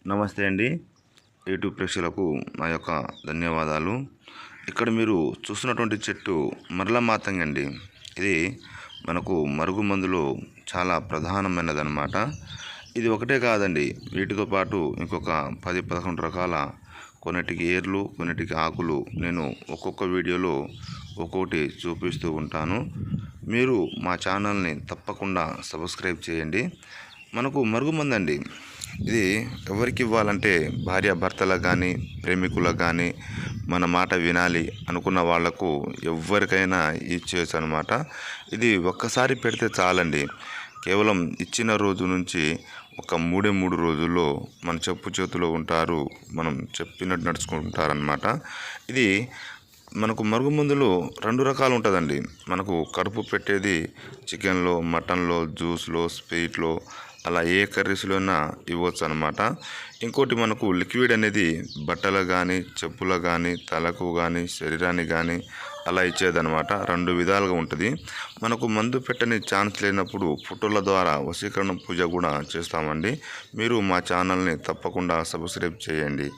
నమస్తే అండి. యూట్యూబ్ ప్రేక్షకులకు నా యొక్క ధన్యవాదాలు. ఇక్కడ మీరు చూస్తున్నటువంటి చెట్టు మరల మాతంగి అండి. ఇది మనకు మరుగుమందులో చాలా ప్రధానమైనదన్నమాట. ఇది ఒకటే కాదండి, వీటితో పాటు ఇంకొక 10-11 రకాల, కొన్నిటికి ఏర్లు, కొన్నిటికి ఆకులు నేను ఒక్కొక్క వీడియోలో ఒక్కొక్కటి చూపిస్తూ ఉంటాను. మీరు మా ఛానల్ని తప్పకుండా సబ్స్క్రైబ్ చేయండి. మనకు మరుగుమందండి, ఇది ఎవరికి ఇవ్వాలంటే భార్యాభర్తలకు కానీ, ప్రేమికులకు కానీ, మన మాట వినాలి అనుకున్న వాళ్లకు ఎవరికైనా ఇచ్చేయచ్చు అనమాట. ఇది ఒక్కసారి పెడితే చాలండి. కేవలం ఇచ్చిన రోజు నుంచి ఒక 3 రోజుల్లో మన చెప్పు చేతిలో ఉంటారు, మనం చెప్పినట్టు నడుచుకుంటారనమాట. ఇది మనకు మరుగుమందులో 2 రకాలు ఉంటుందండి. మనకు కడుపు పెట్టేది చికెన్లో, మటన్లో, జ్యూస్లో, స్వీట్లో, అలా ఏ కర్రీస్లోనా ఇవ్వచ్చు అనమాట. ఇంకోటి మనకు లిక్విడ్ అనేది బట్టలు కానీ, చెప్పులు కానీ, తలకు కానీ, శరీరానికి కానీ అలా ఇచ్చేదనమాట. 2 విధాలుగా ఉంటుంది. మనకు మందు పెట్టని ఛాన్స్ లేనప్పుడు ఫోటోల ద్వారా వశీకరణ పూజ కూడా చేస్తామండి. మీరు మా ఛానల్ని తప్పకుండా సబ్స్క్రైబ్ చేయండి.